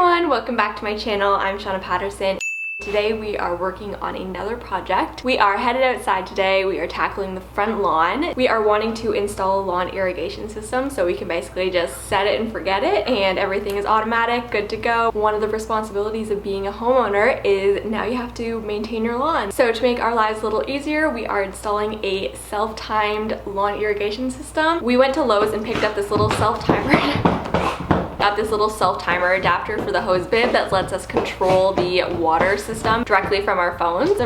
everyone, welcome back to my channel. I'm Shauna Patterson. Today we are working on another project. We are headed outside today. We are tackling the front lawn. We are wanting to install a lawn irrigation system so we can basically just set it and forget it and everything is automatic, good to go. One of the responsibilities of being a homeowner is now you have to maintain your lawn. So to make our lives a little easier, we are installing a self-timed lawn irrigation system. We went to Lowe's and picked up this little self-timer. Got this little self-timer adapter for the hose bib that lets us control the water system directly from our phones.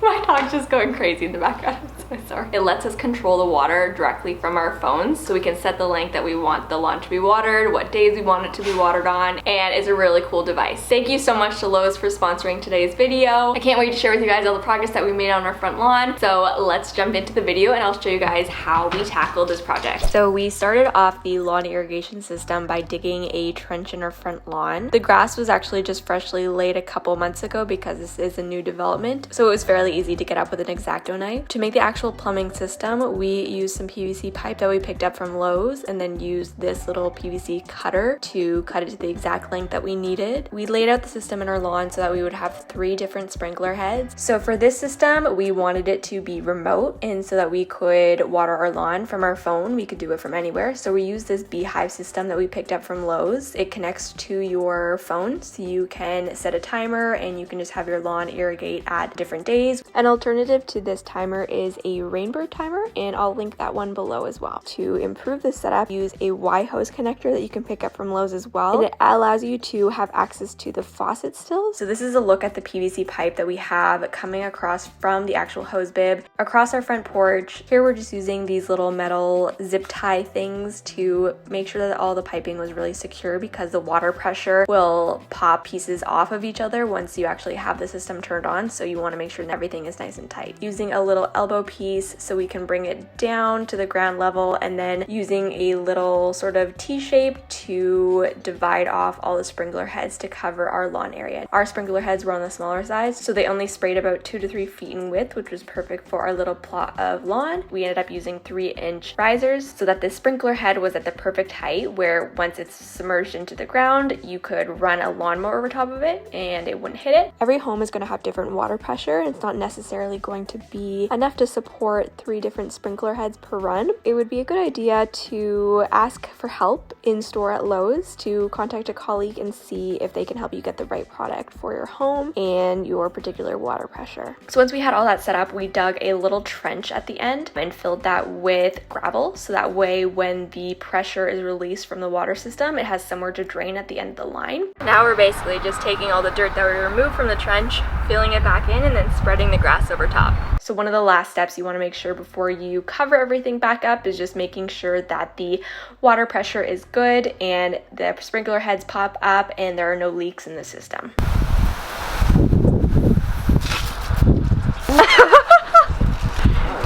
My dog's just going crazy in the background. I'm so sorry. It lets us control the water directly from our phones, so we can set the length that we want the lawn to be watered, what days we want it to be watered on, and it's a really cool device. Thank you so much to Lowe's for sponsoring today's video. I can't wait to share with you guys all the progress that we made on our front lawn. So let's jump into the video and I'll show you guys how we tackled this project. So we started off the lawn irrigation system by digging a trench in our front lawn. The grass was actually just freshly laid a couple months ago because this is a new development, so it was fairly easy to get up with an X-Acto knife. To make the actual plumbing system, we used some PVC pipe that we picked up from Lowe's and then used this little PVC cutter to cut it to the exact length that we needed. We laid out the system in our lawn so that we would have 3 different sprinkler heads. So for this system, we wanted it to be remote, and so that we could water our lawn from our phone. We could do it from anywhere. So we used this beehive system that we picked up from Lowe's. It connects to your phone, so you can set a timer and you can just have your lawn irrigate at different days. An alternative to this timer is a Rainbird timer, and I'll link that one below as well. To improve the setup, use a Y hose connector that you can pick up from Lowe's as well, and it allows you to have access to the faucet still. So this is a look at the PVC pipe that we have coming across from the actual hose bib across our front porch. Here we're just using these little metal zip tie things to make sure that all the piping was really secure, because the water pressure will pop pieces off of each other once you actually have the system turned on, so you want to make sure that everything is nice and tight. Using a little elbow piece so we can bring it down to the ground level, and then using a little sort of T-shape to divide off all the sprinkler heads to cover our lawn area. Our sprinkler heads were on the smaller size, so they only sprayed about 2 to 3 feet in width, which was perfect for our little plot of lawn. We ended up using 3-inch risers so that the sprinkler head was at the perfect height where once it's submerged into the ground, you could run a lawnmower over top of it and it wouldn't hit it. Every home is going to have different water pressure, and it's not necessarily going to be enough to support 3 different sprinkler heads per run. It would be a good idea to ask for help in store at Lowe's, to contact a colleague and see if they can help you get the right product for your home and your particular water pressure. So once we had all that set up, we dug a little trench at the end and filled that with gravel, so that way when the pressure is released from the water system, it has somewhere to drain at the end of the line. Now we're basically just taking all the dirt that we removed from the trench, filling it back in, and then spreading the grass over top. So one of the last steps you want to make sure before you cover everything back up is just making sure that the water pressure is good and the sprinkler heads pop up and there are no leaks in the system.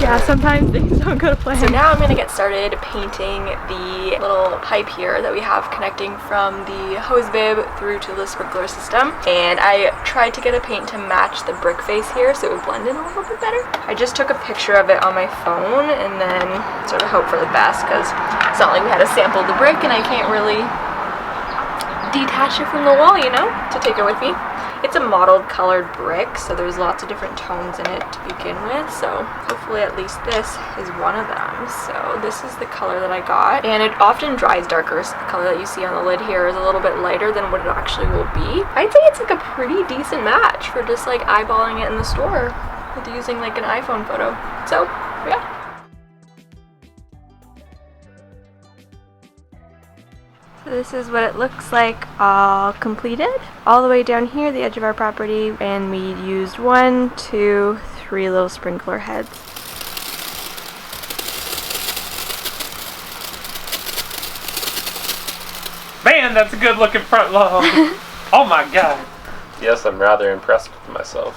Yeah, sometimes things don't go to plan. So now I'm going to get started painting the little pipe here that we have connecting from the hose bib through to the sprinkler system. And I tried to get a paint to match the brick face here so it would blend in a little bit better. I just took a picture of it on my phone and then sort of hope for the best, because it's not like we had to sample the brick and I can't really detach it from the wall, you know, to take it with me. It's a mottled colored brick, so there's lots of different tones in it to begin with, so hopefully at least this is one of them. So this is the color that I got, and it often dries darker, so the color that you see on the lid here is a little bit lighter than what it actually will be. I'd say it's like a pretty decent match for just like eyeballing it in the store with using like an iPhone photo. So yeah. So this is what it looks like all completed. All the way down here, the edge of our property, and we used 1, 2, 3 little sprinkler heads. Man, that's a good looking front lawn. Oh my god. Yes, I'm rather impressed with myself.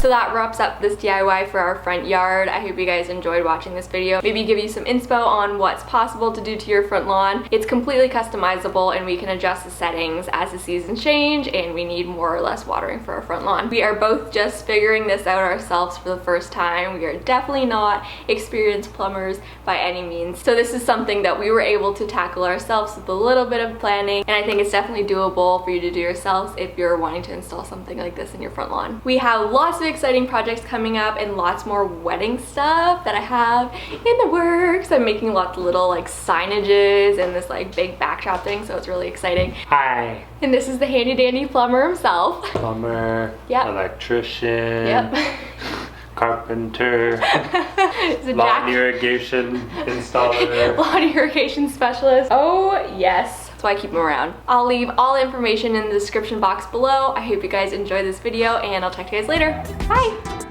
So that wraps up this DIY for our front yard. I hope you guys enjoyed watching this video. Maybe give you some inspo on what's possible to do to your front lawn. It's completely customizable and we can adjust the settings as the seasons change and we need more or less watering for our front lawn. We are both just figuring this out ourselves for the first time. We are definitely not experienced plumbers by any means. So this is something that we were able to tackle ourselves with a little bit of planning, and I think it's definitely doable for you to do yourselves if you're wanting to install something like this in your front lawn. We have lots of exciting projects coming up and lots more wedding stuff that I have in the works. I'm making lots of little like signages and this like big backdrop thing, so it's really exciting. Hi. And this is the handy dandy plumber himself. Plumber. Yep. Electrician. Yep. Carpenter. Lawn irrigation installer. Lawn irrigation specialist. Oh yes. That's why I keep them around. I'll leave all the information in the description box below. I hope you guys enjoyed this video and I'll talk to you guys later. Bye!